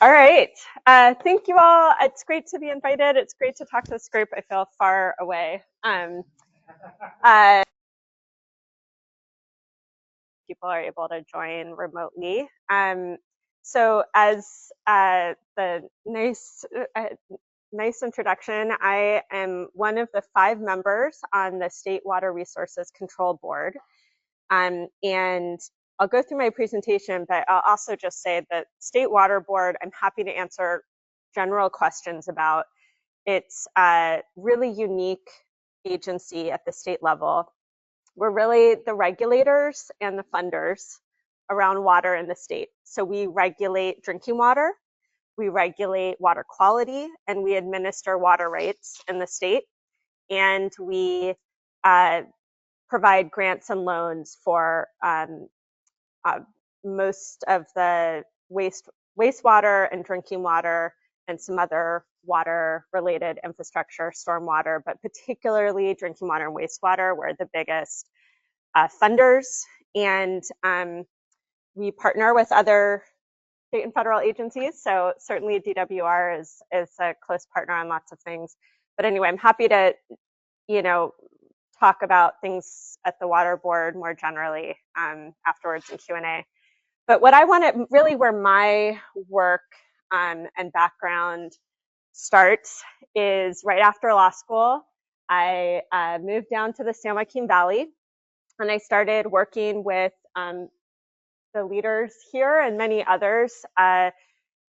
All right. Thank you all. It's great to be invited. It's great to talk to this group. I feel far away. People are able to join remotely. So as the nice introduction, I am one of the 5 members on the State Water Resources Control Board. And I'll go through my presentation, but I'll also just say that State Water Board, I'm happy to answer general questions about. It's a really unique agency at the state level. We're really the regulators and the funders around water in the state. So we regulate drinking water, we regulate water quality, and we administer water rights in the state. And we provide grants and loans for most of the wastewater and drinking water and some other water-related infrastructure, stormwater, but particularly drinking water and wastewater were the biggest funders. And we partner with other state and federal agencies. So certainly DWR is a close partner on lots of things. But anyway, I'm happy to, talk about things at the Water Board more generally afterwards in Q&A. But what I want to really, where my work and background starts is right after law school. I moved down to the San Joaquin Valley, and I started working with the leaders here and many others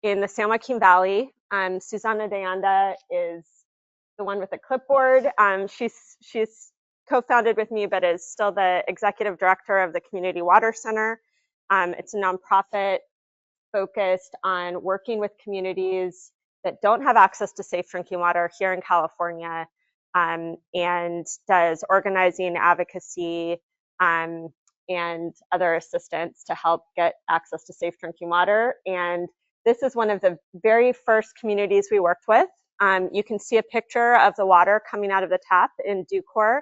in the San Joaquin Valley. Susana de Anda is the one with the clipboard. She's co-founded with me, but is still the executive director of the Community Water Center. It's a nonprofit focused on working with communities that don't have access to safe drinking water here in California, and does organizing, advocacy, and other assistance to help get access to safe drinking water. And this is one of the very first communities we worked with. You can see a picture of the water coming out of the tap in Ducor.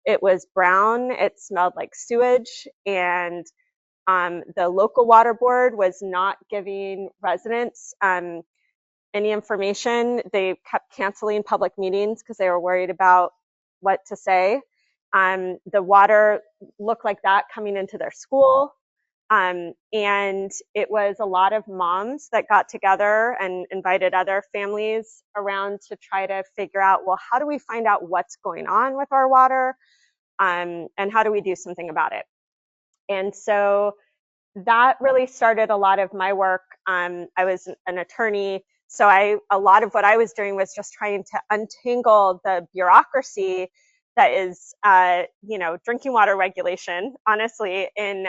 It was brown, it smelled like sewage, and the local water board was not giving residents any information. They kept canceling public meetings because they were worried about what to say. The water looked like that coming into their school. And it was a lot of moms that got together and invited other families around to try to figure out, well, how do we find out what's going on with our water? And how do we do something about it? And so that really started a lot of my work. I was an attorney, so a lot of what I was doing was just trying to untangle the bureaucracy that is, drinking water regulation, honestly, in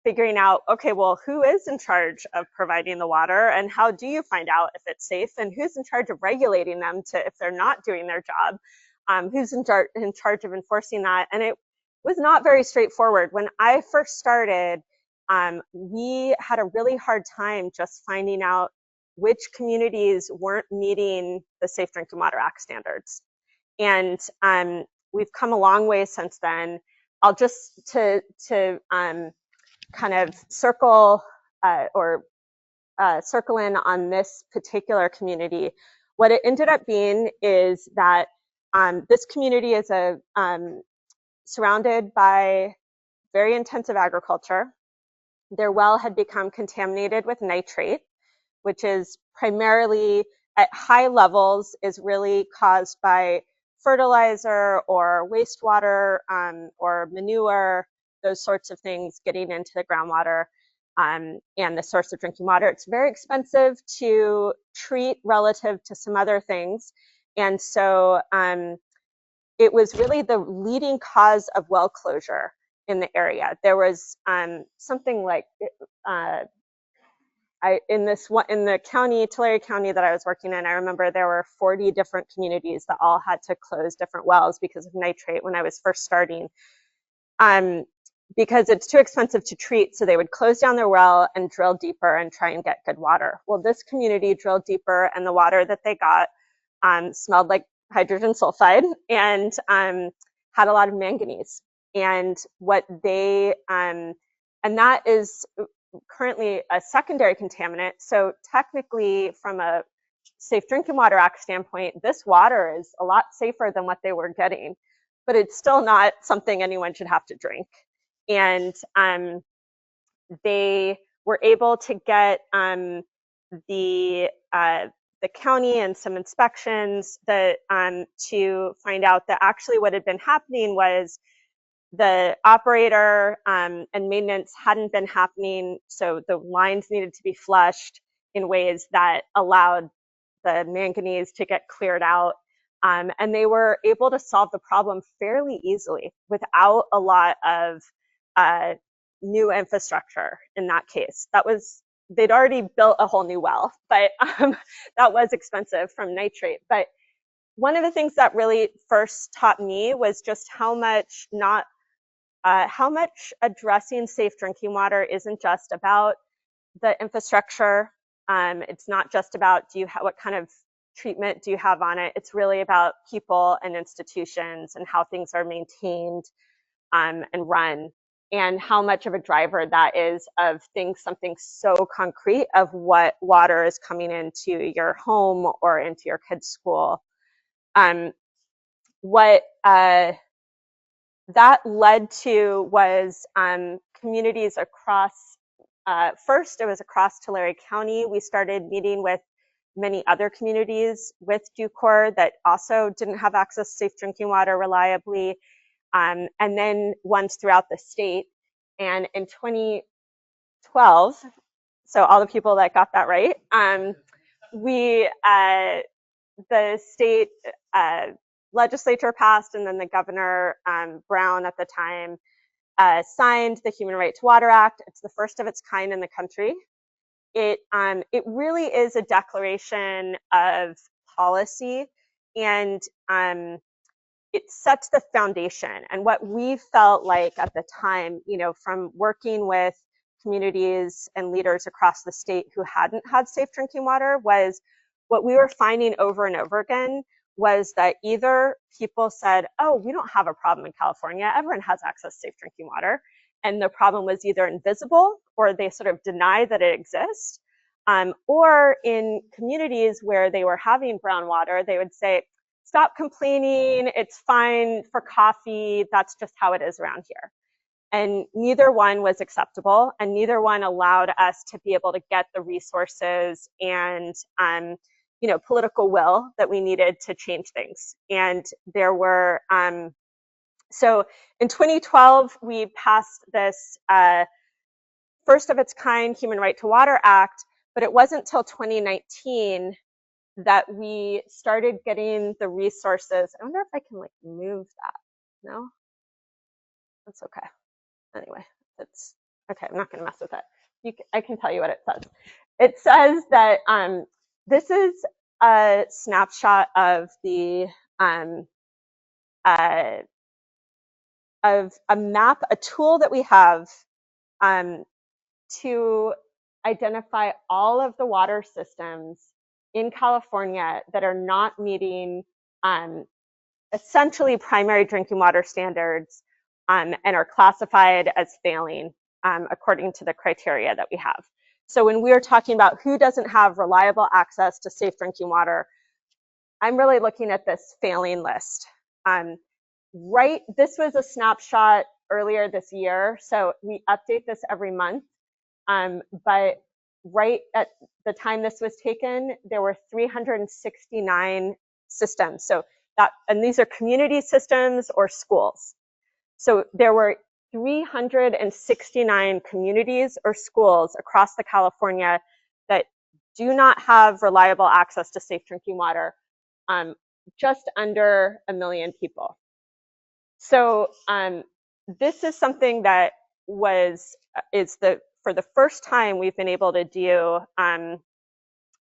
figuring out, okay, well, who is in charge of providing the water, and how do you find out if it's safe, and who's in charge of regulating them if they're not doing their job? Who's in charge of enforcing that? And it was not very straightforward. When I first started, we had a really hard time just finding out which communities weren't meeting the Safe Drinking Water Act standards. And we've come a long way since then. I'll just to kind of circle circle in on this particular community. What it ended up being is that this community is surrounded by very intensive agriculture. Their well had become contaminated with nitrate, which is primarily at high levels is really caused by fertilizer or wastewater or manure, those sorts of things getting into the groundwater and the source of drinking water. It's very expensive to treat relative to some other things. And so it was really the leading cause of well closure in the area. There was something like in the county, Tulare County that I was working in, I remember there were 40 different communities that all had to close different wells because of nitrate when I was first starting. Because it's too expensive to treat, so they would close down their well and drill deeper and try and get good water. Well, this community drilled deeper, and the water that they got smelled like hydrogen sulfide and had a lot of manganese. And what they and that is currently a secondary contaminant. So technically, from a Safe Drinking Water Act standpoint, this water is a lot safer than what they were getting, but it's still not something anyone should have to drink. And they were able to get the county and some inspections that to find out that actually what had been happening was the operator and maintenance hadn't been happening, so the lines needed to be flushed in ways that allowed the manganese to get cleared out. And they were able to solve the problem fairly easily without a lot of new infrastructure in that case. They'd already built a whole new well, but that was expensive from nitrate. But one of the things that really first taught me was just how much addressing safe drinking water isn't just about the infrastructure. It's not just about what kind of treatment do you have on it. It's really about people and institutions and how things are maintained and run, and how much of a driver that is of something so concrete of what water is coming into your home or into your kid's school. What that led to was communities across, first it was across Tulare County. We started meeting with many other communities with DUCOR that also didn't have access to safe drinking water reliably, and then ones throughout the state. And in 2012, so all the people that got that right, the state legislature passed, and then the Governor Brown at the time signed the Human Right to Water Act. It's the first of its kind in the country. It really is a declaration of policy, and it sets the foundation. And what we felt like at the time, from working with communities and leaders across the state who hadn't had safe drinking water, was what we were finding over and over again was that either people said, oh, we don't have a problem in California, everyone has access to safe drinking water, and the problem was either invisible or they sort of deny that it exists, or in communities where they were having brown water, they would say, stop complaining, it's fine for coffee, that's just how it is around here. And neither one was acceptable, and neither one allowed us to be able to get the resources and political will that we needed to change things. And there were, so in 2012, we passed this first of its kind Human Right to Water Act, but it wasn't till 2019 that we started getting the resources. I wonder if I can move that. No? That's okay. Anyway, it's okay. I'm not going to mess with it. I can tell you what it says. It says that this is a snapshot of the of a map, a tool that we have to identify all of the water systems in California that are not meeting essentially primary drinking water standards and are classified as failing according to the criteria that we have. So when we're talking about who doesn't have reliable access to safe drinking water, I'm really looking at this failing list. This was a snapshot earlier this year, so we update this every month. But right at the time this was taken, there were 369 systems. And these are community systems or schools. So there were 369 communities or schools across the California that do not have reliable access to safe drinking water, just under 1 million people. So this is something that for the first time we've been able to do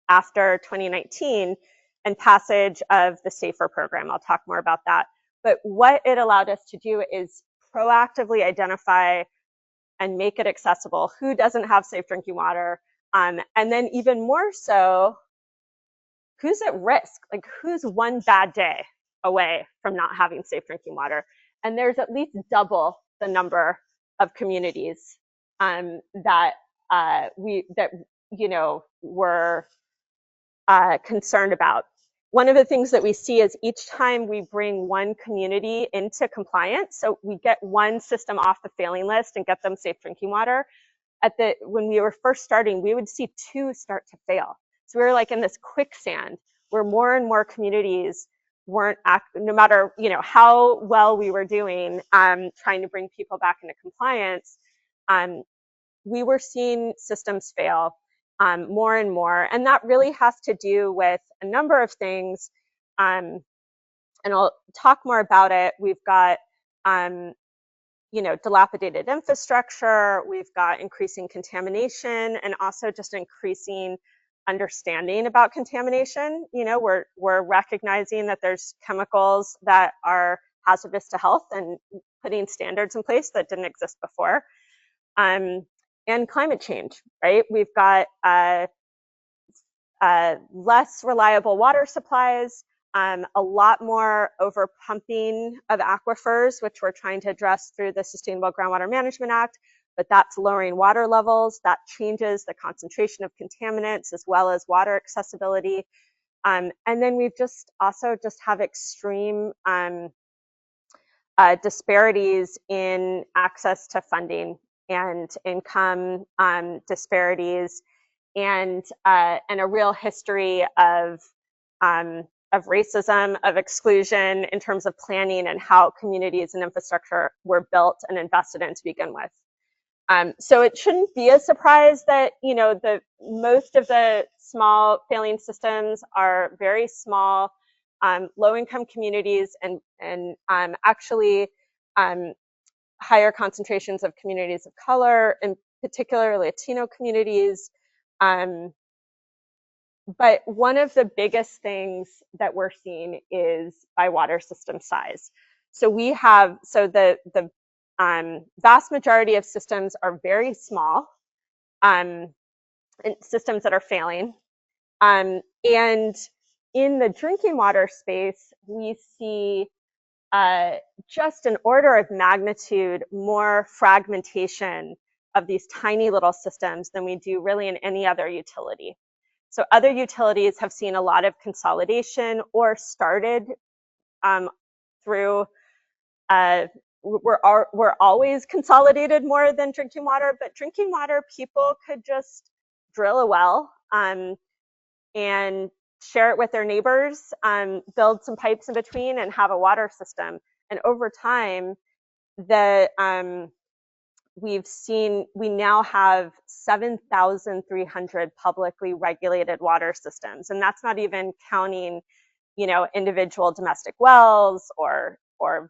after 2019 and passage of the SAFER program. I'll talk more about that. But what it allowed us to do is proactively identify and make it accessible who doesn't have safe drinking water, and then even more so, who's at risk, who's one bad day away from not having safe drinking water. And there's at least double the number of communities that we're concerned about. One of the things that we see is each time we bring one community into compliance, so we get one system off the failing list and get them safe drinking water, when we were first starting, we would see 2 start to fail. So we were like in this quicksand where more and more communities weren't no matter how well we were doing trying to bring people back into compliance, we were seeing systems fail more and more, and that really has to do with a number of things, and I'll talk more about it. We've got dilapidated infrastructure, we've got increasing contamination, and also just increasing understanding about contamination. We're recognizing that there's chemicals that are hazardous to health and putting standards in place that didn't exist before. And climate change, right? We've got less reliable water supplies, a lot more over pumping of aquifers, which we're trying to address through the Sustainable Groundwater Management Act, but that's lowering water levels. That changes the concentration of contaminants as well as water accessibility. And then we've also have extreme disparities in access to funding and income disparities, and a real history of racism, of exclusion in terms of planning and how communities and infrastructure were built and invested in to begin with. So it shouldn't be a surprise that most of the small failing systems are very small, low-income communities, and actually higher concentrations of communities of color, in particular Latino communities. But one of the biggest things that we're seeing is by water system size. So the vast majority of systems are very small, systems that are failing. And in the drinking water space, we see just an order of magnitude more fragmentation of these tiny little systems than we do really in any other utility. So other utilities have seen a lot of consolidation or started through, we're always consolidated more than drinking water, but drinking water, people could just drill a well and share it with their neighbors, build some pipes in between and have a water system. And over time, we now have 7,300 publicly regulated water systems. And that's not even counting, individual domestic wells or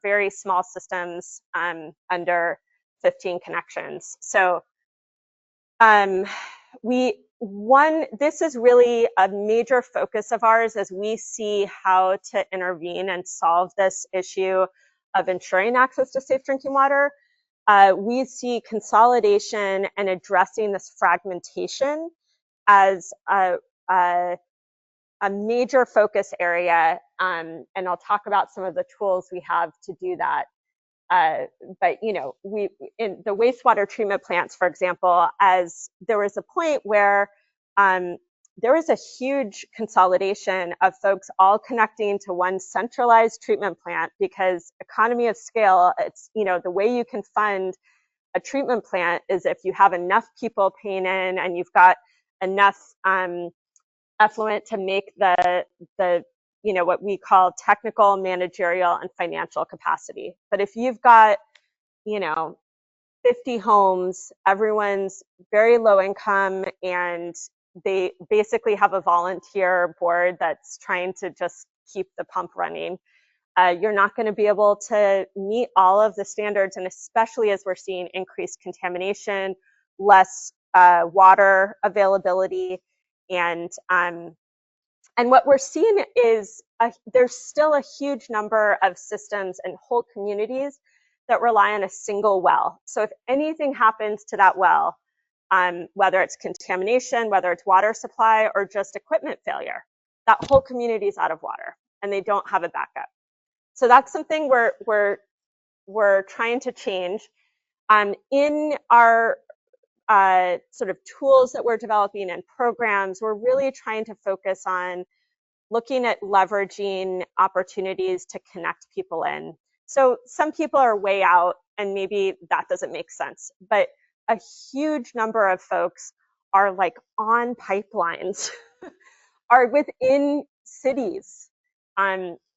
very small systems under 15 connections. So this is really a major focus of ours as we see how to intervene and solve this issue of ensuring access to safe drinking water. We see consolidation and addressing this fragmentation as a major focus area, and I'll talk about some of the tools we have to do that. But we in the wastewater treatment plants, for example, as there was a point where there was a huge consolidation of folks all connecting to one centralized treatment plant because economy of scale, it's, the way you can fund a treatment plant is if you have enough people paying in and you've got enough effluent to make the what we call technical, managerial, and financial capacity. But if you've got, 50 homes, everyone's very low income, and they basically have a volunteer board that's trying to just keep the pump running, you're not going to be able to meet all of the standards, and especially as we're seeing increased contamination, less water availability, and what we're seeing is there's still a huge number of systems and whole communities that rely on a single well. So if anything happens to that well, whether it's contamination, whether it's water supply, or just equipment failure, that whole community is out of water and they don't have a backup. So that's something we're trying to change. In our sort of tools that we're developing and programs, we're really trying to focus on looking at leveraging opportunities to connect people in. So some people are way out and maybe that doesn't make sense, but a huge number of folks are like on pipelines, are within cities.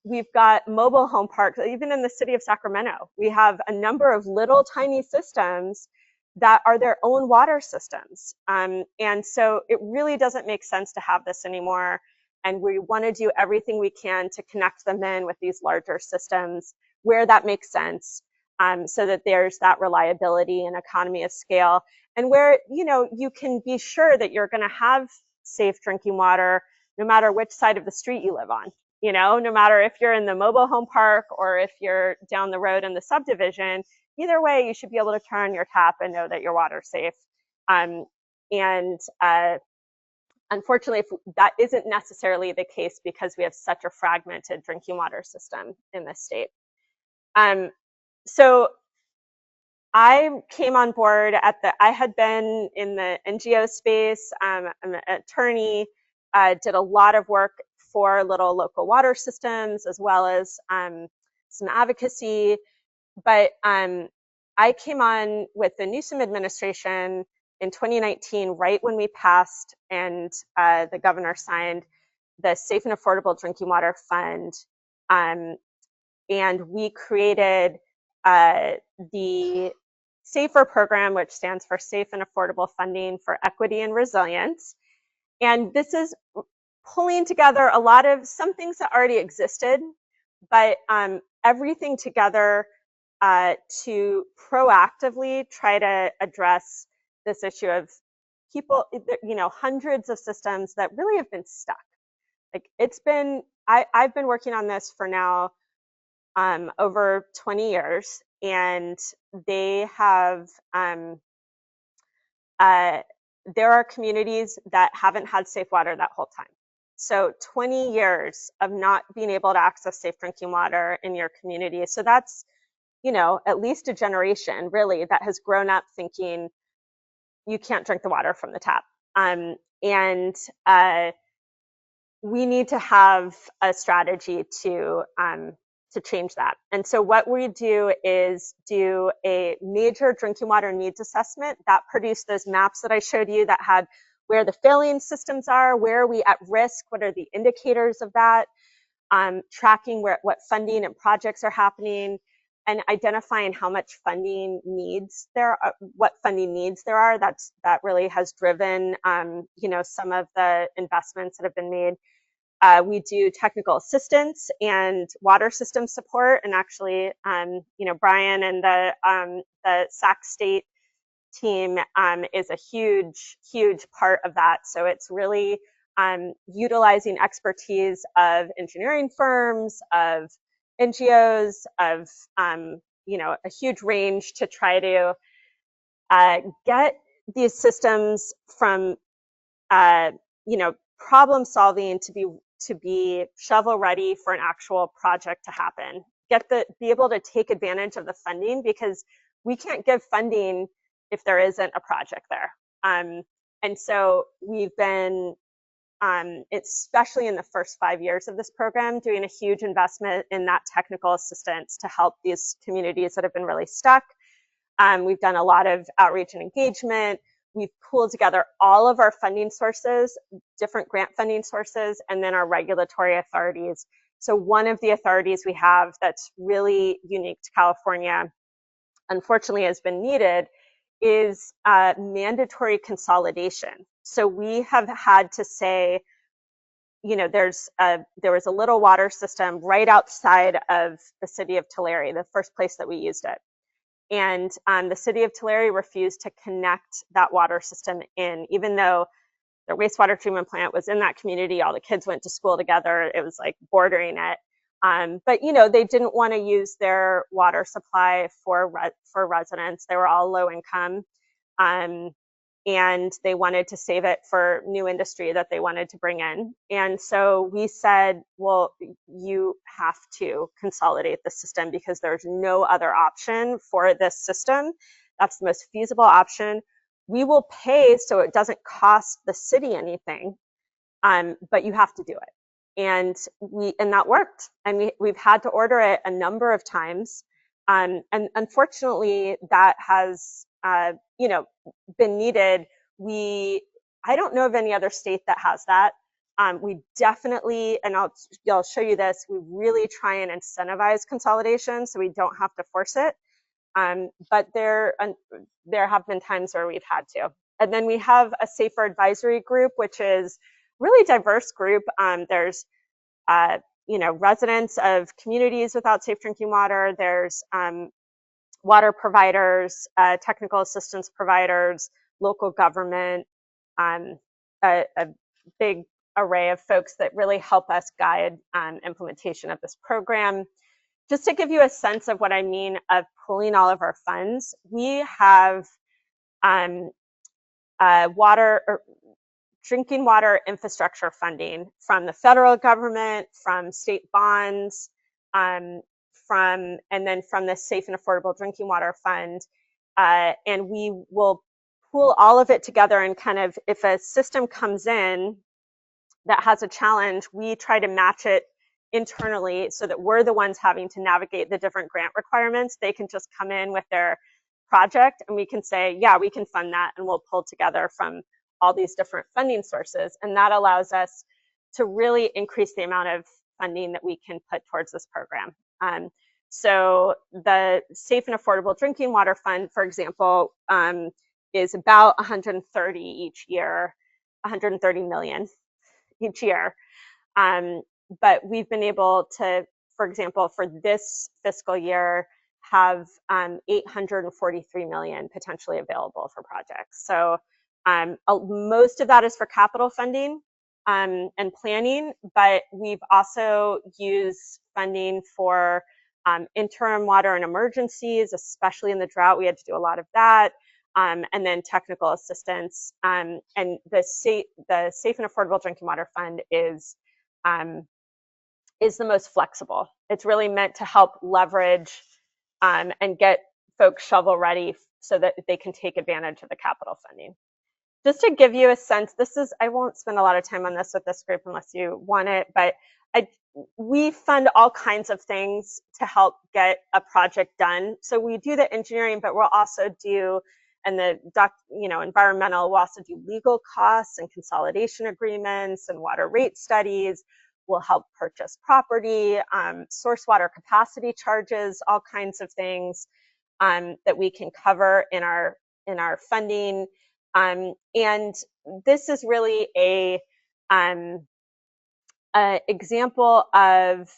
We've got mobile home parks, even in the city of Sacramento. We have a number of little tiny systems that are their own water systems. And so it really doesn't make sense to have this anymore. And we want to do everything we can to connect them in with these larger systems where that makes sense, so that there's that reliability and economy of scale, and where you can be sure that you're going to have safe drinking water no matter which side of the street you live on. No matter if you're in the mobile home park or if you're down the road in the subdivision, either way, you should be able to turn on your tap and know that your water's safe. Unfortunately, that isn't necessarily the case because we have such a fragmented drinking water system in this state. So I came on board I had been in the NGO space. I'm an attorney, did a lot of work for little local water systems as well as some advocacy. But I came on with the Newsom administration in 2019, right when we passed and the governor signed the Safe and Affordable Drinking Water Fund. And we created the SAFER program, which stands for Safe and Affordable Funding for Equity and Resilience. And this is pulling together a lot of some things that already existed, but everything together to proactively try to address this issue of people, hundreds of systems that really have been stuck. Like I've been working on this for now over 20 years, and they have, there are communities that haven't had safe water that whole time. So 20 years of not being able to access safe drinking water in your community. So that's, at least a generation really that has grown up thinking you can't drink the water from the tap. We need to have a strategy to change that. And so what we do is do a major drinking water needs assessment that produced those maps that I showed you that had where the failing systems are, where are we at risk, what are the indicators of that, tracking what funding and projects are happening, and identifying how much funding needs there are, what funding needs there are. That really has driven some of the investments that have been made. We do technical assistance and water system support, and actually, Brian and the Sac State team is a huge part of that. So it's really utilizing expertise of engineering firms, of NGOs, of a huge range to try to get these systems from problem solving to be shovel ready for an actual project to happen. Be able to take advantage of the funding, because we can't give funding if there isn't a project there. And so we've been, especially in the first 5 years of this program, doing a huge investment in that technical assistance to help these communities that have been really stuck. We've done a lot of outreach and engagement. We've pooled together all of our funding sources, different grant funding sources, and then our regulatory authorities. So one of the authorities we have that's really unique to California, unfortunately has been needed, is mandatory consolidation. So we have had to say, there was a little water system right outside of the city of Tulare, the first place that we used it. And the city of Tulare refused to connect that water system in, even though their wastewater treatment plant was in that community. All the kids went to school together. It was like bordering it. But they didn't want to use their water supply for residents. They were all low income, and they wanted to save it for new industry that they wanted to bring in. And so we said, well, you have to consolidate the system because there's no other option for this system. That's the most feasible option. we will pay so it doesn't cost the city anything, but you have to do it. And that worked. And we've had to order it a number of times. And unfortunately, that has been needed. I don't know of any other state that has that. We definitely, and I'll show you this, we really try and incentivize consolidation so we don't have to force it. But there have been times where we've had to. And then we have a safer advisory group, which is really diverse group. There's residents of communities without safe drinking water. There's water providers, technical assistance providers, local government, a big array of folks that really help us guide implementation of this program. Just to give you a sense of what I mean of pooling all of our funds, we have drinking water infrastructure funding from the federal government, from state bonds, and then from the Safe and Affordable Drinking Water Fund. And we will pool all of it together, and kind of, if a system comes in that has a challenge, we try to match it internally so that we're the ones having to navigate the different grant requirements. They can just come in with their project and we can say, yeah, we can fund that, and we'll pull together from all these different funding sources. And that allows us to really increase the amount of funding that we can put towards this program. So the Safe and Affordable Drinking Water Fund, for example, is about 130 each year, 130 million each year. But we've been able to, for example, for this fiscal year, have 843 million potentially available for projects. So most of that is for capital funding and planning, but we've also used funding for interim water and emergencies, especially in the drought. We had to do a lot of that. And then technical assistance. And the Safe and Affordable Drinking Water Fund is the most flexible. It's really meant to help leverage and get folks shovel ready so that they can take advantage of the capital funding. Just to give you a sense, I won't spend a lot of time on this with this group unless you want it, but we fund all kinds of things to help get a project done. So we do the engineering, but we'll also do, and the environmental, we'll also do legal costs and consolidation agreements and water rate studies. We'll help purchase property, source water capacity charges, all kinds of things that we can cover in our funding. And this is really a example of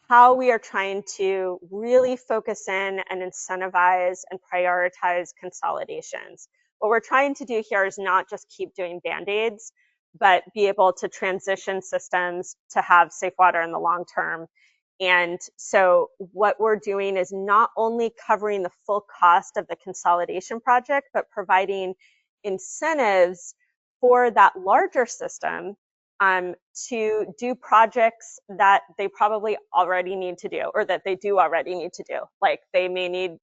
how we are trying to really focus in and incentivize and prioritize consolidations. What we're trying to do here is not just keep doing Band-Aids, but be able to transition systems to have safe water in the long term. And so what we're doing is not only covering the full cost of the consolidation project, but providing incentives for that larger system to do projects that they probably already need to do, or that they do already need to do. Like they may need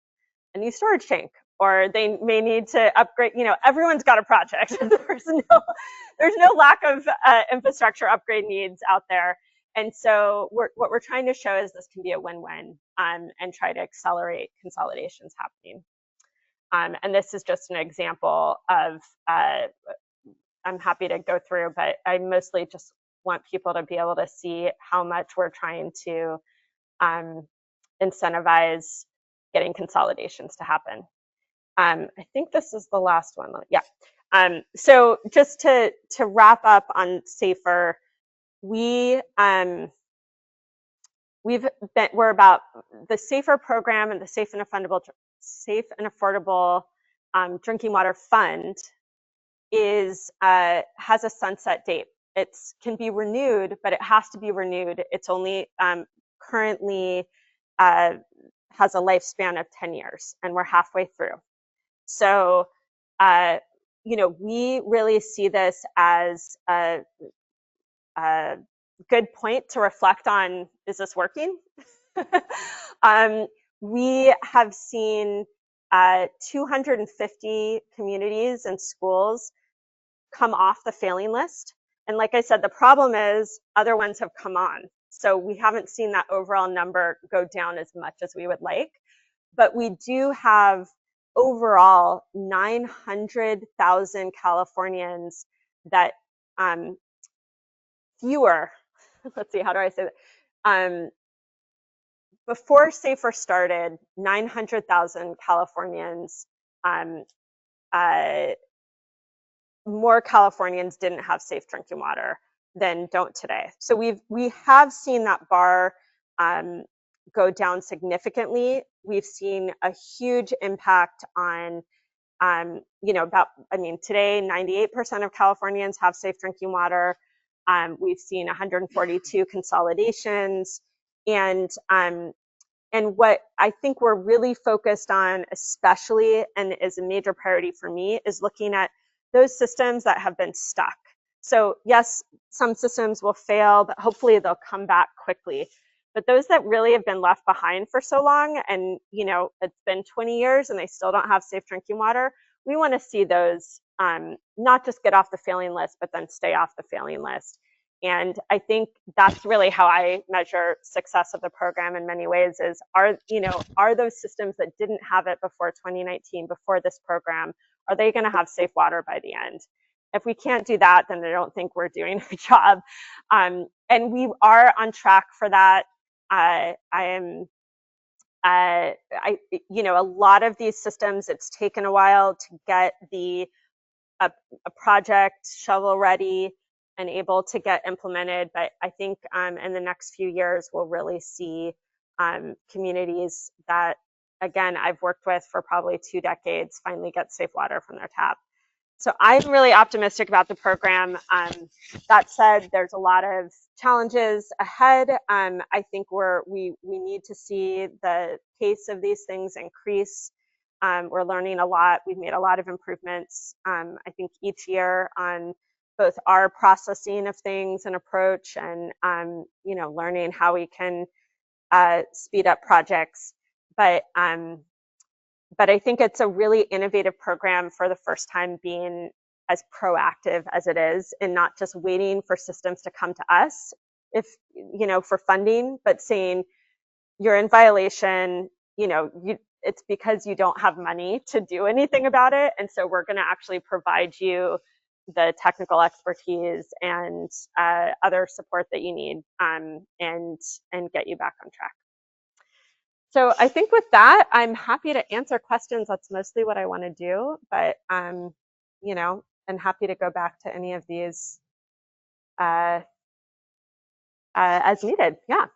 a new storage tank, or they may need to upgrade. Everyone's got a project. There's no lack of infrastructure upgrade needs out there. And so what we're trying to show is this can be a win-win and try to accelerate consolidations happening. And this is just an example of, I'm happy to go through, but I mostly just want people to be able to see how much we're trying to incentivize getting consolidations to happen. I think this is the last one. Yeah. So just to wrap up on SAFER, we're about the SAFER program, and the Safe and Affordable Drinking Water Fund has a sunset date. It can be renewed, but it has to be renewed. It's only currently has a lifespan of 10 years, and we're halfway through. So, we really see this as a good point to reflect on, is this working? We have seen 250 communities and schools come off the failing list. And like I said, the problem is other ones have come on. So we haven't seen that overall number go down as much as we would like. But we do have overall 900,000 Californians that fewer, let's see, how do I say that? Before SAFER started, 900,000 Californians, more Californians didn't have safe drinking water than don't today. So we have seen that bar go down significantly. We've seen a huge impact on, today 98% of Californians have safe drinking water. We've seen 142 consolidations, and what I think we're really focused on, especially, and is a major priority for me, is looking at those systems that have been stuck. So yes, some systems will fail, but hopefully they'll come back quickly. But those that really have been left behind for so long, and it's been 20 years and they still don't have safe drinking water, we want to see those not just get off the failing list, but then stay off the failing list. And I think that's really how I measure success of the program in many ways, is are those systems that didn't have it before 2019, before this program, are they going to have safe water by the end? If we can't do that, then I don't think we're doing a job. And we are on track for that. A lot of these systems, it's taken a while to get a project shovel ready and able to get implemented. But I think in the next few years, we'll really see communities that, again, I've worked with for probably 2 decades finally get safe water from their tap. So I'm really optimistic about the program. That said, there's a lot of challenges ahead. I think we need to see the pace of these things increase. We're learning a lot. We've made a lot of improvements, I think, each year on both our processing of things and approach, and learning how we can speed up projects. But I think it's a really innovative program for the first time, being as proactive as it is, and not just waiting for systems to come to us for funding, but saying you're in violation, it's because you don't have money to do anything about it. And so we're going to actually provide you the technical expertise and other support that you need, and get you back on track. So I think with that, I'm happy to answer questions. That's mostly what I want to do, but I'm happy to go back to any of these as needed. Yeah.